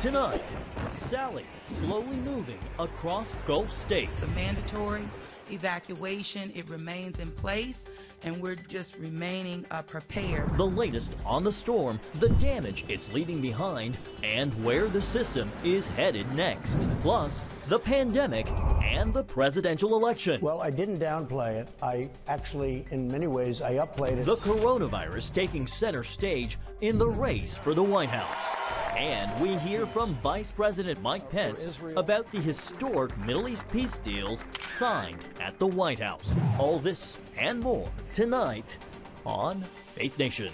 Tonight, Sally slowly moving across Gulf states. The mandatory evacuation, it remains in place, and we're just remaining prepared. The latest on the storm, the damage it's leaving behind, and where the system is headed next. Plus, the pandemic and the presidential election. Well, I didn't downplay it. I actually, in many ways, I upplayed it. The coronavirus taking center stage in the race for the White House. And we hear from Vice President Mike Pence about the historic Middle East peace deals signed at the White House. All this and more tonight on Faith Nation.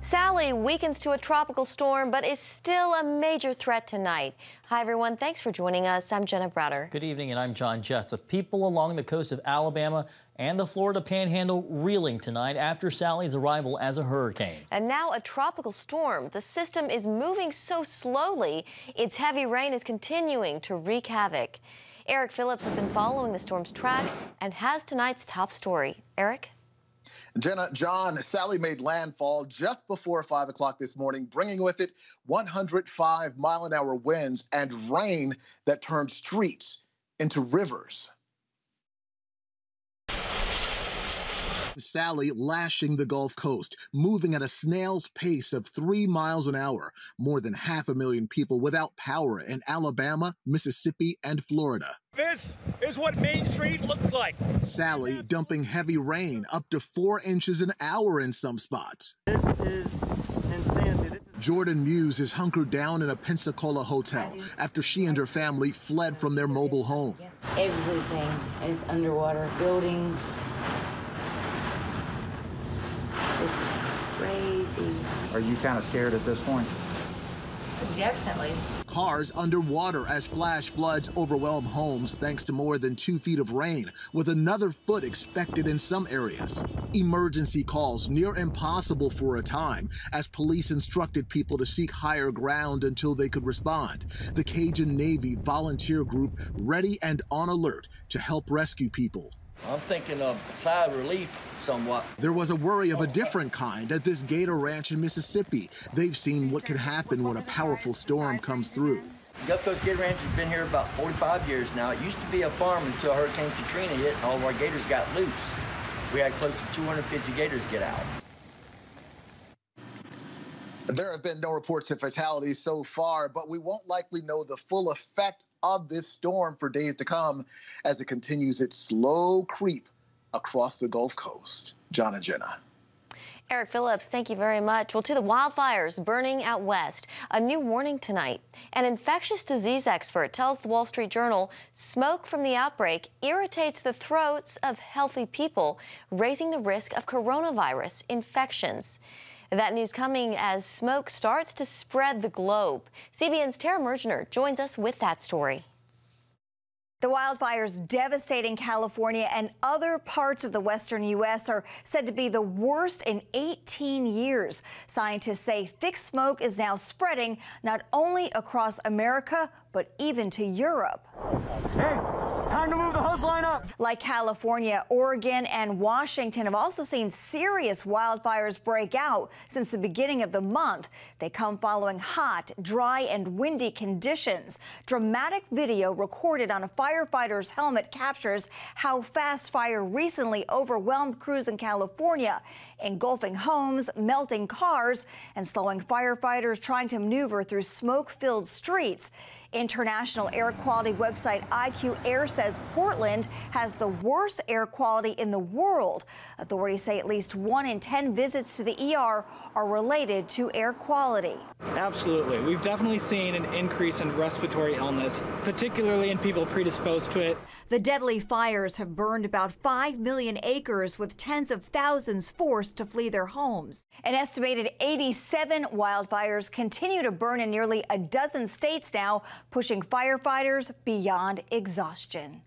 Sally weakens to a tropical storm, but is still a major threat tonight. Hi, everyone. Thanks for joining us. I'm Jenna Browder. Good evening, and I'm John Jessup. People along the coast of Alabama and the Florida Panhandle reeling tonight after Sally's arrival as a hurricane. And now a tropical storm. The system is moving so slowly, its heavy rain is continuing to wreak havoc. Eric Phillips has been following the storm's track and has tonight's top story. Eric? Jenna, John, Sally made landfall just before 5 o'clock this morning, bringing with it 105-mile-an-hour winds and rain that turned streets into rivers. Sally lashing the Gulf Coast, moving at a snail's pace of 3 miles an hour. More than 500,000 people without power in Alabama, Mississippi, and Florida. This is what Main Street looks like. Sally dumping heavy rain up to 4 inches an hour in some spots. This is insanity. Jordan Muse is hunkered down in a Pensacola hotel after she and her family fled from their mobile home. Everything is underwater. Buildings. This is crazy. Are you kind of scared at this point? Definitely. Cars underwater as flash floods overwhelm homes thanks to more than 2 feet of rain, with another foot expected in some areas. Emergency calls near impossible for a time as police instructed people to seek higher ground until they could respond. The Cajun Navy volunteer group ready and on alert to help rescue people. I'm thinking of sigh of relief somewhat. There was a worry of a different kind at this gator ranch in Mississippi. They've seen what can happen when a powerful storm comes through. Gulf Coast Gator Ranch has been here about 45 years now. It used to be a farm until Hurricane Katrina hit and all of our gators got loose. We had close to 250 gators get out. There have been no reports of fatalities so far, but we won't likely know the full effect of this storm for days to come as it continues its slow creep across the Gulf Coast. John and Jenna. Eric Phillips, thank you very much. Well, to the wildfires burning out west, a new warning tonight. An infectious disease expert tells the Wall Street Journal smoke from the outbreak irritates the throats of healthy people, raising the risk of coronavirus infections. That news coming as smoke starts to spread the globe. CBN's Tara Mergener joins us with that story. The wildfires devastating California and other parts of the western U.S. are said to be the worst in 18 years. Scientists say thick smoke is now spreading not only across America, but even to Europe. Hey, time to move the hose line up. Like California, Oregon, and Washington have also seen serious wildfires break out since the beginning of the month. They come following hot, dry, and windy conditions. Dramatic video recorded on a firefighter's helmet captures how fast fire recently overwhelmed crews in California, engulfing homes, melting cars, and slowing firefighters trying to maneuver through smoke-filled streets. International air quality website IQ Air says Portland has the worst air quality in the world. Authorities say at least 1 in 10 visits to the ER are related to air quality. Absolutely. We've definitely seen an increase in respiratory illness, particularly in people predisposed to it. The deadly fires have burned about 5 million acres, with tens of thousands forced to flee their homes. An estimated 87 wildfires continue to burn in nearly a dozen states now, pushing firefighters beyond exhaustion.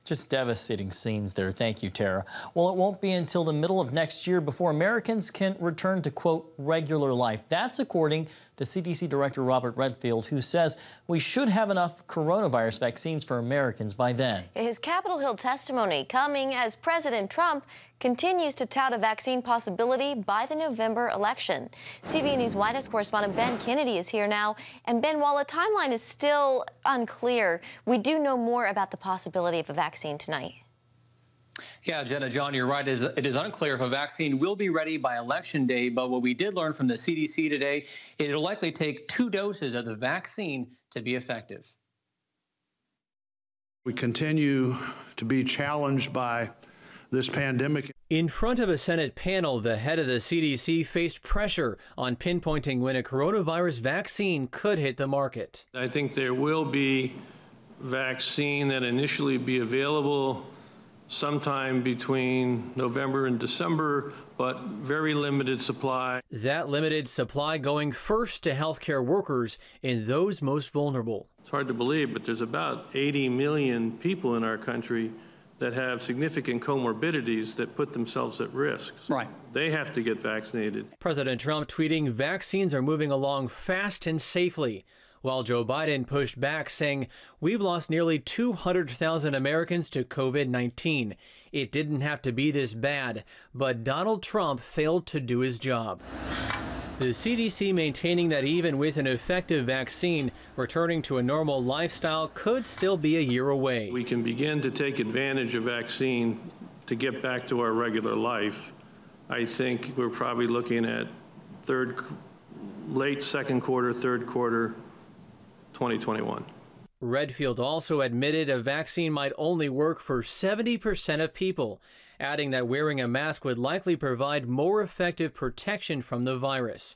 Just devastating scenes there. Thank you, Tara. Well, it won't be until the middle of next year before Americans can return to, quote, regular life. That's according to CDC Director Robert Redfield, who says we should have enough coronavirus vaccines for Americans by then. His Capitol Hill testimony coming as President Trump continues to tout a vaccine possibility by the November election. CBN News White House correspondent Ben Kennedy is here now. And Ben, while a timeline is still unclear, we do know more about the possibility of a vaccine tonight. Yeah, Jenna, John, you're right. It is unclear if a vaccine will be ready by Election Day, but what we did learn from the CDC today, it'll likely take 2 doses of the vaccine to be effective. We continue to be challenged by this pandemic. In front of a Senate panel, the head of the CDC faced pressure on pinpointing when a coronavirus vaccine could hit the market. I think there will be vaccine that initially be available sometime between November and December, but very limited supply. That limited supply going first to healthcare workers and those most vulnerable. It's hard to believe, but there's about 80 million people in our country that have significant comorbidities that put themselves at risk. Right. They have to get vaccinated. President Trump tweeting vaccines are moving along fast and safely, while Joe Biden pushed back, saying, "We've lost nearly 200,000 Americans to COVID-19. It didn't have to be this bad, but Donald Trump failed to do his job." The CDC maintaining that even with an effective vaccine, returning to a normal lifestyle could still be a year away. We can begin to take advantage of vaccine to get back to our regular life. I think we're probably looking at late second quarter, third quarter, 2021. Redfield also admitted a vaccine might only work for 70% of people, adding that wearing a mask would likely provide more effective protection from the virus.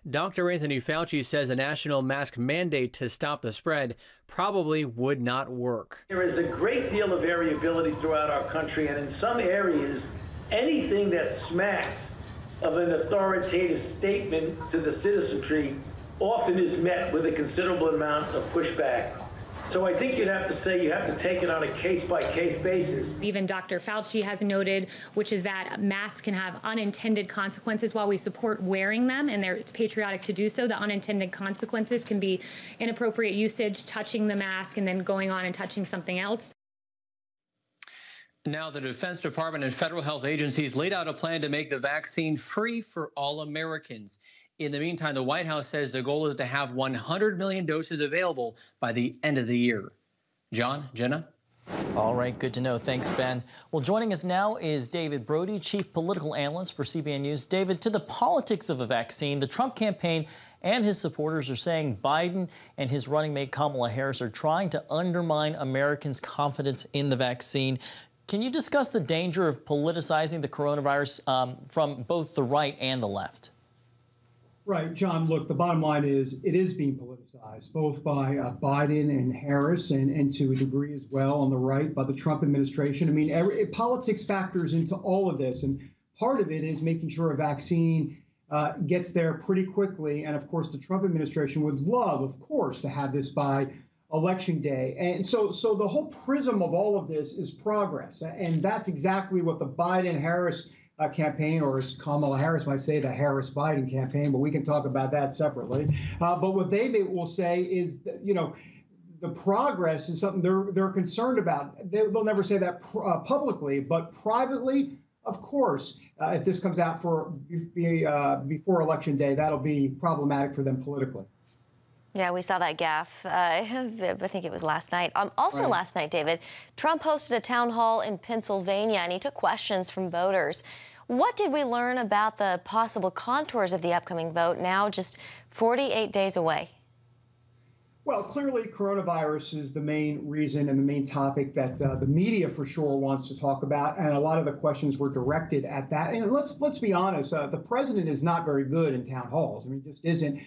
Dr. Anthony Fauci says a national mask mandate to stop the spread probably would not work. There is a great deal of variability throughout our country, and in some areas, anything that smacks of an authoritative statement to the citizenry often is met with a considerable amount of pushback. So I think you'd have to say you have to take it on a case-by-case basis. Even Dr. Fauci has noted, which is that masks can have unintended consequences. While we support wearing them, and it's patriotic to do so, the unintended consequences can be inappropriate usage, touching the mask, and then going on and touching something else. Now, the Defense Department and federal health agencies laid out a plan to make the vaccine free for all Americans. In the meantime, the White House says the goal is to have 100 million doses available by the end of the year. John, Jenna? All right, good to know. Thanks, Ben. Well, joining us now is David Brody, Chief Political Analyst for CBN News. David, to the politics of a vaccine, the Trump campaign and his supporters are saying Biden and his running mate Kamala Harris are trying to undermine Americans' confidence in the vaccine. Can you discuss the danger of politicizing the coronavirus from both the right and the left? Right, John, look, the bottom line is it is being politicized, both by Biden and Harris and to a degree as well on the right by the Trump administration. I mean, politics factors into all of this. And part of it is making sure a vaccine gets there pretty quickly. And of course, the Trump administration would love, of course, to have this by Election Day. And so the whole prism of all of this is progress. And that's exactly what the Biden-Harris campaign, or as Kamala Harris might say, the Harris-Biden campaign, but we can talk about that separately. But what they will say is that, you know, the progress is something they're concerned about. They'll never say that publicly, but privately, of course, if this comes out before Election Day, that'll be problematic for them politically. Yeah, we saw that gaffe. I think it was last night. Also right. Last night, David, Trump hosted a town hall in Pennsylvania, and he took questions from voters. What did we learn about the possible contours of the upcoming vote now just 48 days away? Well, clearly coronavirus is the main reason and the main topic that the media for sure wants to talk about, and a lot of the questions were directed at that. And let's be honest, the president is not very good in town halls. I mean, just isn't.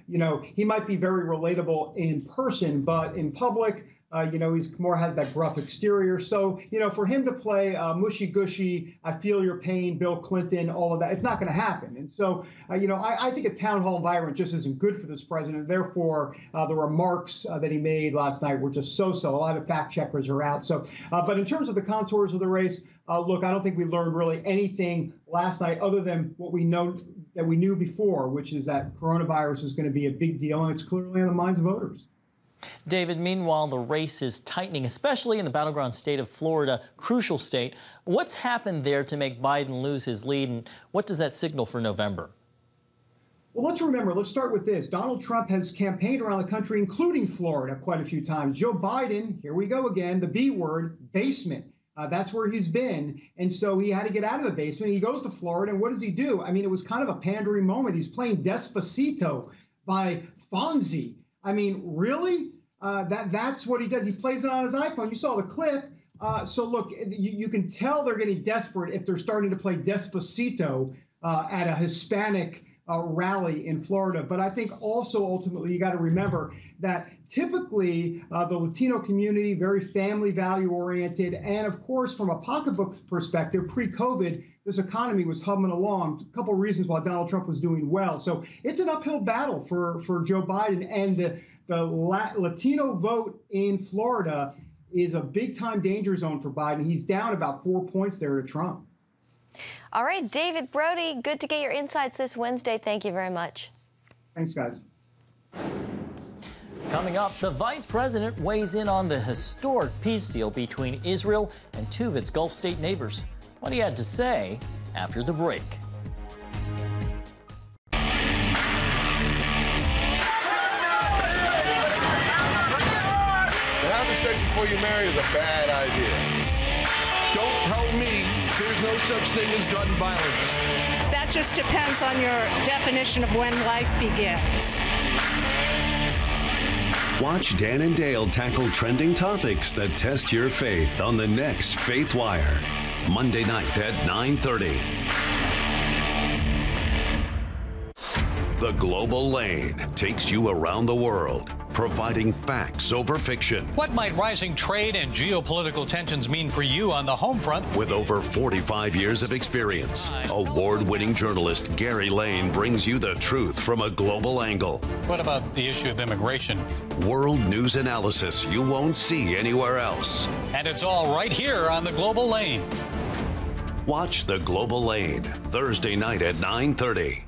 You know, he might be very relatable in person, but in public, you know, he's more has that gruff exterior. So, you know, for him to play mushy-gushy, I feel your pain, Bill Clinton, all of that, it's not going to happen. And so, you know, I think a town hall environment just isn't good for this president. Therefore, the remarks that he made last night were just so-so. A lot of fact checkers are out. So, but in terms of the contours of the race, look, I don't think we learned really anything last night other than what we know that we knew before, which is that coronavirus is going to be a big deal, and it's clearly on the minds of voters. David, meanwhile, the race is tightening, especially in the battleground state of Florida, crucial state. What's happened there to make Biden lose his lead, and what does that signal for November? Well, let's start with this. Donald Trump has campaigned around the country, including Florida, quite a few times. Joe Biden, here we go again, the B word, basement. That's where he's been. And so he had to get out of the basement. He goes to Florida, and what does he do? I mean, it was kind of a pandering moment. He's playing Despacito by Fonzie. I mean, really? That's what he does. He plays it on his iPhone. You saw the clip. So look, you can tell they're getting desperate if they're starting to play Despacito at a Hispanic rally in Florida. But I think also ultimately you got to remember that typically the Latino community, very family value oriented. And of course, from a pocketbook perspective, pre-COVID, this economy was humming along. A couple of reasons why Donald Trump was doing well. So it's an uphill battle for Joe Biden. And the Latino vote in Florida is a big time danger zone for Biden. He's down about 4 points there to Trump. All right, David Brody, good to get your insights this Wednesday. Thank you very much. Thanks, guys. Coming up, the vice president weighs in on the historic peace deal between Israel and two of its Gulf state neighbors. What he had to say after the break. Having sex before you're married is a bad idea. Don't tell me there's no such thing as gun violence. That just depends on your definition of when life begins. Watch Dan and Dale tackle trending topics that test your faith on the next Faith Wire, Monday night at 9:30. The Global Lane takes you around the world, providing facts over fiction. What might rising trade and geopolitical tensions mean for you on the home front? With over 45 years of experience, award-winning journalist Gary Lane brings you the truth from a global angle. What about the issue of immigration? World news analysis you won't see anywhere else. And it's all right here on the Global Lane. Watch The Global Lane, Thursday night at 9:30.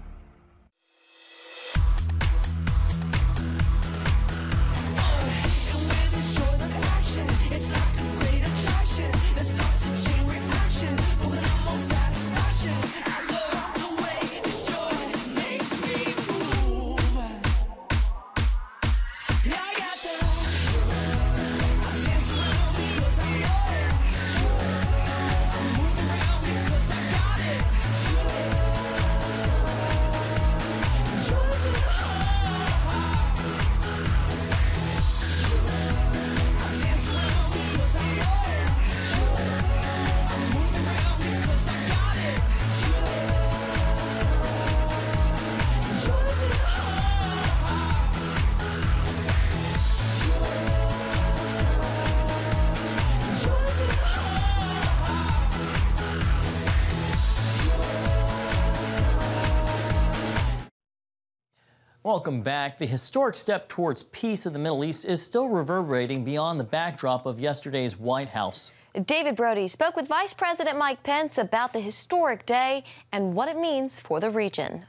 Welcome back. The historic step towards peace in the Middle East is still reverberating beyond the backdrop of yesterday's White House. David Brody spoke with Vice President Mike Pence about the historic day and what it means for the region.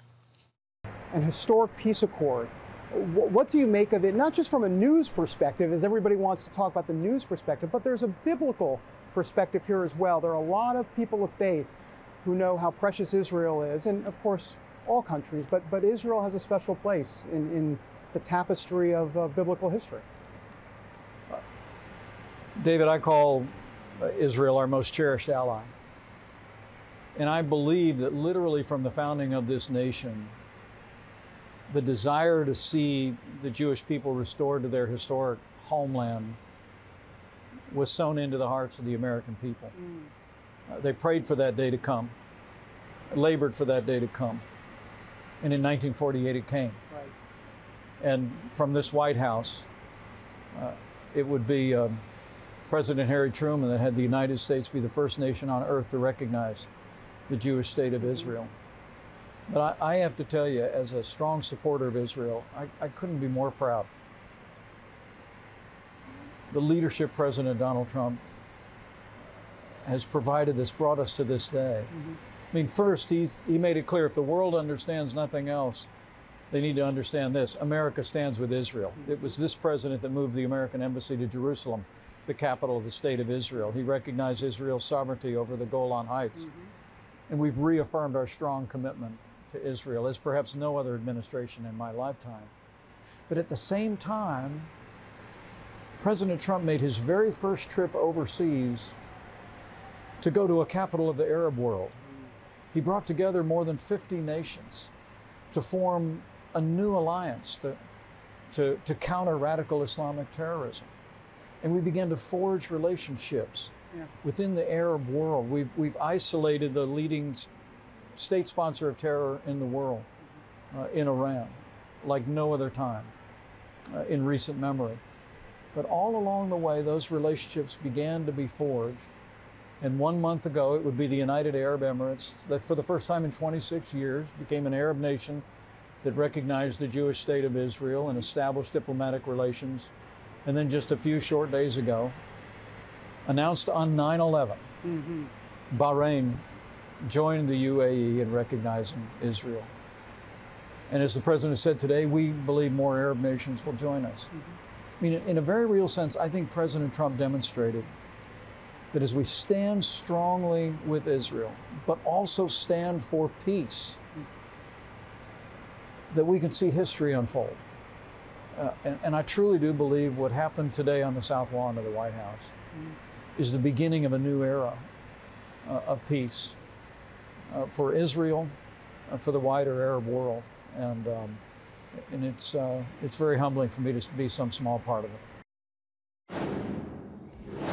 An historic peace accord. What do you make of it, not just from a news perspective, as everybody wants to talk about the news perspective, but there's a biblical perspective here as well. There are a lot of people of faith who know how precious Israel is, and of course, all countries, but Israel has a special place in the tapestry of biblical history. David, I call Israel our most cherished ally. And I believe that literally from the founding of this nation, the desire to see the Jewish people restored to their historic homeland was sown into the hearts of the American people. They prayed for that day to come, labored for that day to come. And in 1948, it came. Right. And from this White House, it would be President Harry Truman that had the United States be the first nation on earth to recognize the Jewish state of Israel. But I have to tell you, as a strong supporter of Israel, I couldn't be more proud. The leadership President Donald Trump has provided this, brought us to this day. I mean, first, he made it clear if the world understands nothing else, they need to understand this. America stands with Israel. It was this president that moved the American embassy to Jerusalem, the capital of the state of Israel. He recognized Israel's sovereignty over the Golan Heights. And we've reaffirmed our strong commitment to Israel, as perhaps no other administration in my lifetime. But at the same time, President Trump made his very first trip overseas to go to a capital of the Arab world. He brought together more than 50 nations to form a new alliance to counter radical Islamic terrorism. And we began to forge relationships within the Arab world. We've isolated the leading state sponsor of terror in the world, in Iran, like no other time in recent memory. But all along the way, those relationships began to be forged. And 1 month ago, it would be the United Arab Emirates that for the first time in 26 years became an Arab nation that recognized the Jewish state of Israel and established diplomatic relations. And then just a few short days ago, announced on 9/11, Bahrain joined the UAE in recognizing Israel. And as the president said today, we believe more Arab nations will join us. I mean, in a very real sense, I think President Trump demonstrated that as we stand strongly with Israel, but also stand for peace, that we can see history unfold. And I truly do believe what happened today on the South Lawn of the White House is the beginning of a new era of peace for Israel, for the wider Arab world. And it's very humbling for me to be some small part of it.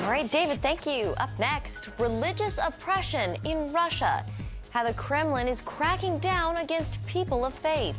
All right, David, thank you. Up next, religious oppression in Russia, how the Kremlin is cracking down against people of faith.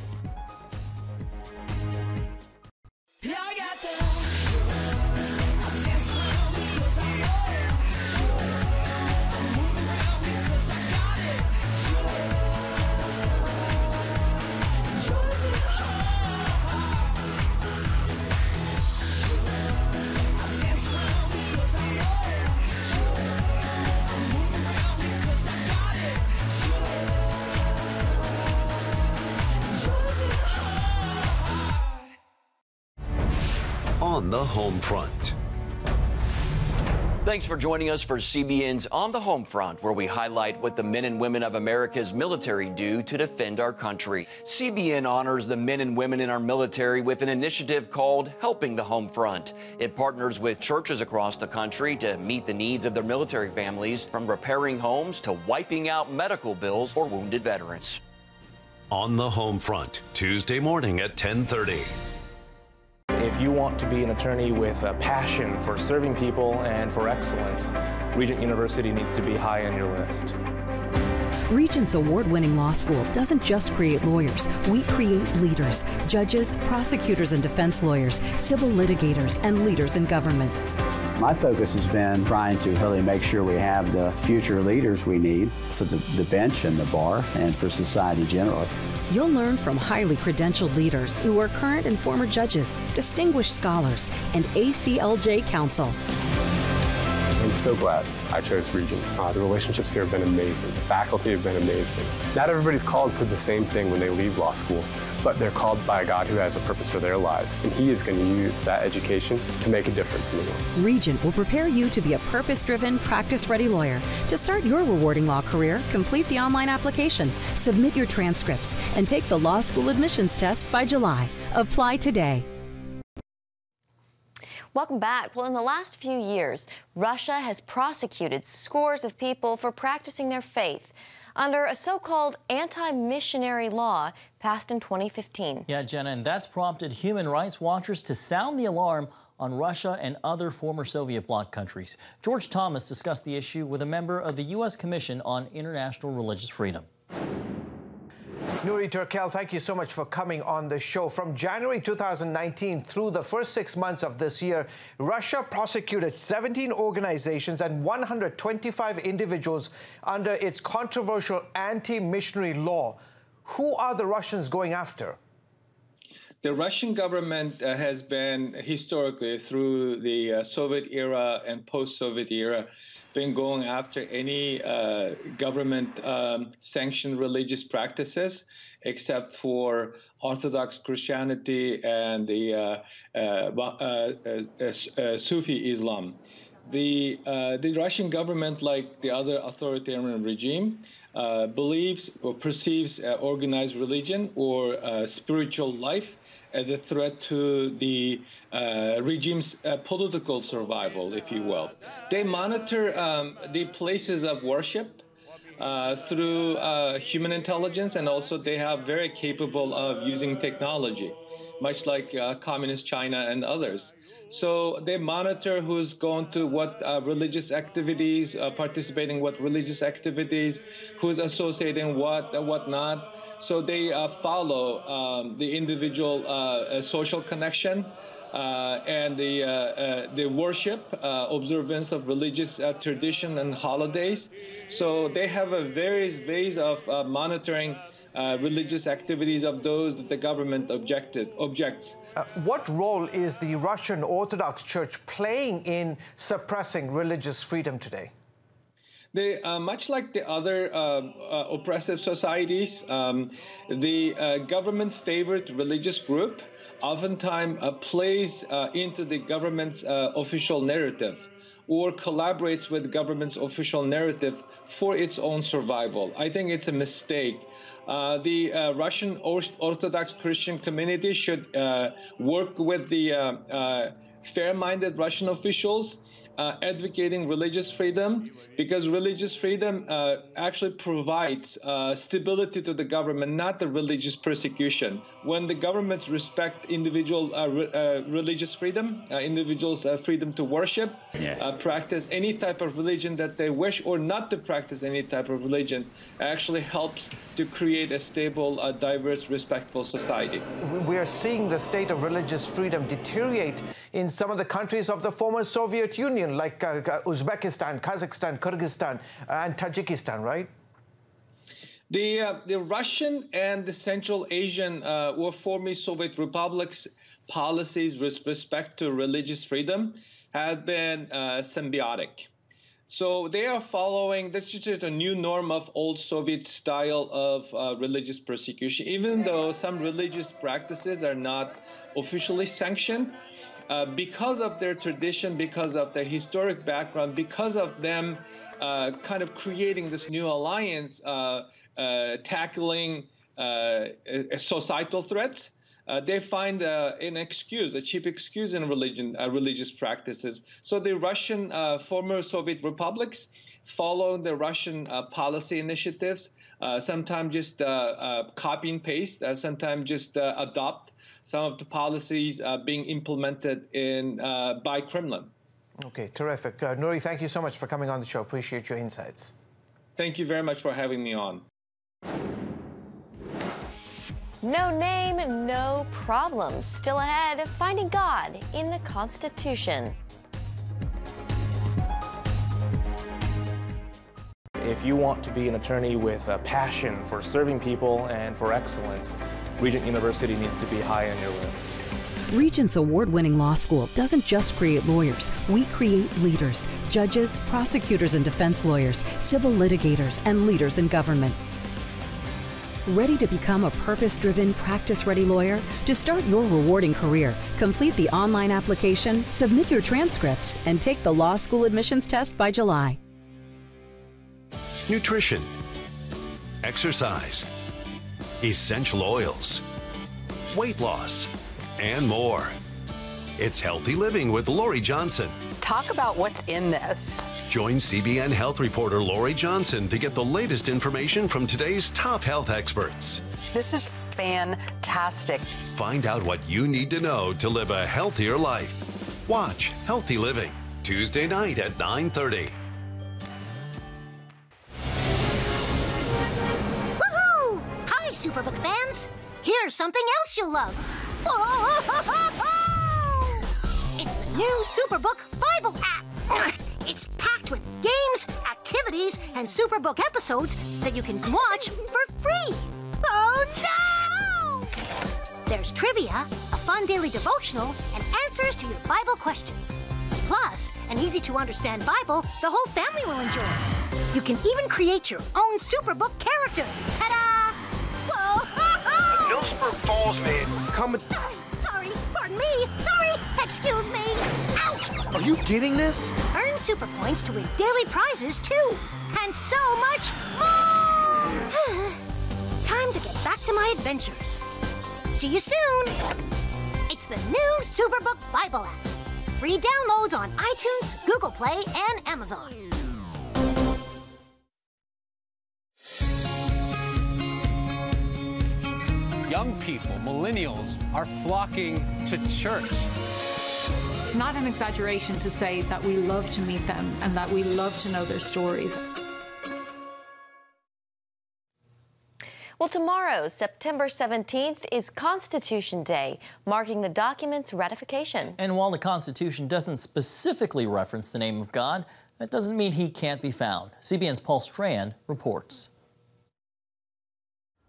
On the home front. Thanks for joining us for CBN's On the Home Front, where we highlight what the men and women of America's military do to defend our country. CBN honors the men and women in our military with an initiative called Helping the Home Front. It partners with churches across the country to meet the needs of their military families, from repairing homes to wiping out medical bills for wounded veterans. On the Home Front, Tuesday morning at 10:30. If you want to be an attorney with a passion for serving people and for excellence, Regent University needs to be high on your list. Regent's award-winning law school doesn't just create lawyers. We create leaders, judges, prosecutors and defense lawyers, civil litigators, and leaders in government. My focus has been trying to really make sure we have the future leaders we need for the bench and the bar and for society generally. You'll learn from highly credentialed leaders who are current and former judges, distinguished scholars, and ACLJ counsel. I'm so glad I chose Regent. The relationships here have been amazing. The faculty have been amazing. Not everybody's called to the same thing when they leave law school, but they're called by a God who has a purpose for their lives, and He is going to use that education to make a difference in the world. Regent will prepare you to be a purpose-driven, practice-ready lawyer. To start your rewarding law career, complete the online application, submit your transcripts, and take the law school admissions test by July. Apply today. Welcome back. Well, in the last few years, Russia has prosecuted scores of people for practicing their faith under a so-called anti-missionary law passed in 2015. Yeah, Jenna, and that's prompted human rights watchers to sound the alarm on Russia and other former Soviet bloc countries. George Thomas discussed the issue with a member of the U.S. Commission on International Religious Freedom. Nuri Turkel, thank you so much for coming on the show. From January 2019 through the first 6 months of this year, Russia prosecuted 17 organizations and 125 individuals under its controversial anti-missionary law. Who are the Russians going after? The Russian government has been historically, through the Soviet era and post-Soviet era, been going after any government-sanctioned religious practices, except for Orthodox Christianity and the Sufi Islam. The Russian government, like the other authoritarian regime, believes or perceives organized religion or spiritual life as a threat to the regime's political survival, if you will. They monitor the places of worship through human intelligence, and also they have very capable of using technology, much like communist China and others. So they monitor who's going to what religious activities, participating in what religious activities, who's associating what not. So they follow the individual social connection and the worship, observance of religious tradition and holidays. So they have a various ways of monitoring religious activities of those that the government objects. What role is the Russian Orthodox Church playing in suppressing religious freedom today? They, much like the other oppressive societies, the government-favored religious group oftentimes plays into the government's official narrative or collaborates with government's official narrative for its own survival. I think it's a mistake. The Russian Orthodox Christian community should work with the fair-minded Russian officials advocating religious freedom, because religious freedom actually provides stability to the government, not the religious persecution. When the governments respect individual religious freedom, individuals' freedom to worship, practice any type of religion that they wish, or not to practice any type of religion, actually helps to create a stable, diverse, respectful society. We are seeing the state of religious freedom deteriorate in some of the countries of the former Soviet Union, like Uzbekistan, Kazakhstan, Kyrgyzstan, and Tajikistan, right? The Russian and the Central Asian or former Soviet republics' policies with respect to religious freedom have been symbiotic. So they are following, that's just a new norm of old Soviet style of religious persecution, even though some religious practices are not officially sanctioned. Because of their tradition, because of their historic background, because of them kind of creating this new alliance, tackling societal threats, they find an excuse, a cheap excuse in religious practices. So the Russian former Soviet republics follow the Russian policy initiatives, sometimes just copy and paste, sometimes just adopt some of the policies being implemented by Kremlin. Okay, terrific. Nuri, thank you so much for coming on the show. Appreciate your insights. Thank you very much for having me on. No name, no problems. Still ahead, finding God in the Constitution. If you want to be an attorney with a passion for serving people and for excellence, Regent University needs to be high on your list. Regent's award-winning law school doesn't just create lawyers. We create leaders, judges, prosecutors and defense lawyers, civil litigators, and leaders in government. Ready to become a purpose-driven, practice-ready lawyer? To start your rewarding career, complete the online application, submit your transcripts, and take the law school admissions test by July. Nutrition, exercise, essential oils, weight loss, and more. It's Healthy Living with Lori Johnson. Talk about what's in this. Join CBN health reporter Lori Johnson to get the latest information from today's top health experts. This is fantastic. Find out what you need to know to live a healthier life. Watch Healthy Living, Tuesday night at 9:30. Woohoo! Hi, Superbook fans. Here's something else you'll love. It's the new Superbook Bible app. It's packed with games, activities, and Superbook episodes that you can watch for free. Oh, no! There's trivia, a fun daily devotional, and answers to your Bible questions. Plus, an easy-to-understand Bible the whole family will enjoy. You can even create your own Superbook character. Ta-da! Whoa! Millsburg Falls man coming. Sorry, pardon me. Sorry, excuse me. Ouch! Are you getting this? Earn super points to win daily prizes, too. And so much more! Time to get back to my adventures. See you soon! It's the new Superbook Bible app. Free downloads on iTunes, Google Play, and Amazon. Young people, millennials, are flocking to church. It's not an exaggeration to say that we love to meet them and that we love to know their stories. Well, tomorrow, September 17th, is Constitution Day, marking the document's ratification. And while the Constitution doesn't specifically reference the name of God, that doesn't mean he can't be found. CBN's Paul Strand reports.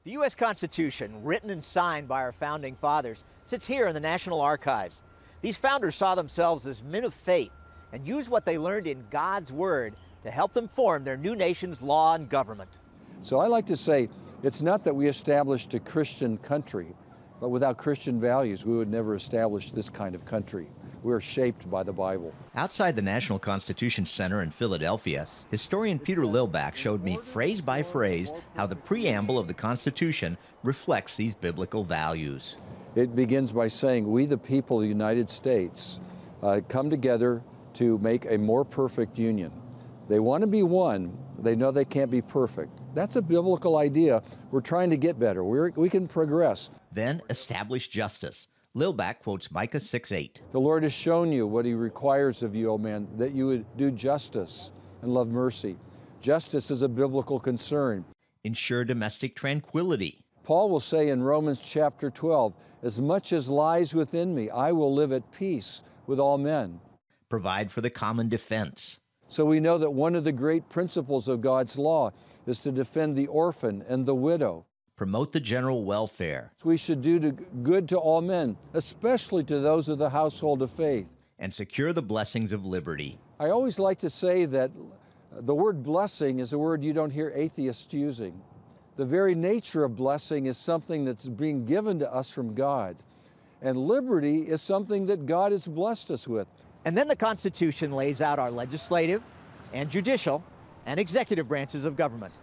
The U.S. Constitution, written and signed by our founding fathers, sits here in the National Archives. These founders saw themselves as men of faith and used what they learned in God's Word to help them form their new nation's law and government. So I like to say, it's not that we established a Christian country, but without Christian values, we would never establish this kind of country. We're shaped by the Bible. Outside the National Constitution Center in Philadelphia, historian Peter Lilback showed me phrase by phrase how the preamble of the Constitution reflects these biblical values. It begins by saying, we the people of the United States come together to make a more perfect union. They want to be one. They know they can't be perfect. That's a biblical idea. We're trying to get better. We can progress. Then establish justice. Lilback quotes Micah 6:8. The Lord has shown you what he requires of you, O man, that you would do justice and love mercy. Justice is a biblical concern. Ensure domestic tranquility. Paul will say in Romans chapter 12, as much as lies within me, I will live at peace with all men. Provide for the common defense. So we know that one of the great principles of God's law is to defend the orphan and the widow. Promote the general welfare. We should do good to all men, especially to those of the household of faith. And secure the blessings of liberty. I always like to say that the word blessing is a word you don't hear atheists using. The very nature of blessing is something that's being given to us from God. And liberty is something that God has blessed us with. And then the Constitution lays out our legislative and judicial and executive branches of government.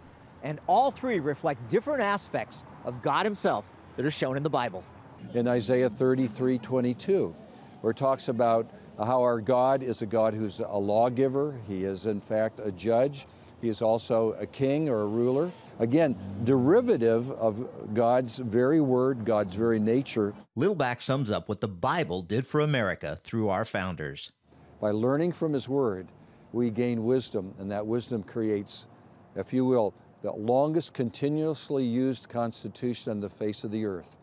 And all three reflect different aspects of God himself that are shown in the Bible. In Isaiah 33:22, where it talks about how our God is a God who's a lawgiver. He is, in fact, a judge. He is also a king or a ruler. Again, derivative of God's very word, God's very nature. Lilback sums up what the Bible did for America through our founders. By learning from his word, we gain wisdom, and that wisdom creates, if you will, the longest continuously used Constitution on the face of the earth.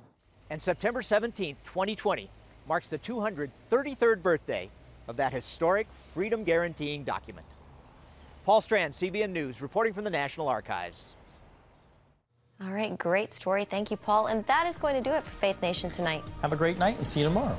And September 17, 2020, marks the 233rd birthday of that historic freedom-guaranteeing document. Paul Strand, CBN News, reporting from the National Archives. All right, great story. Thank you, Paul. And that is going to do it for Faith Nation tonight. Have a great night and see you tomorrow.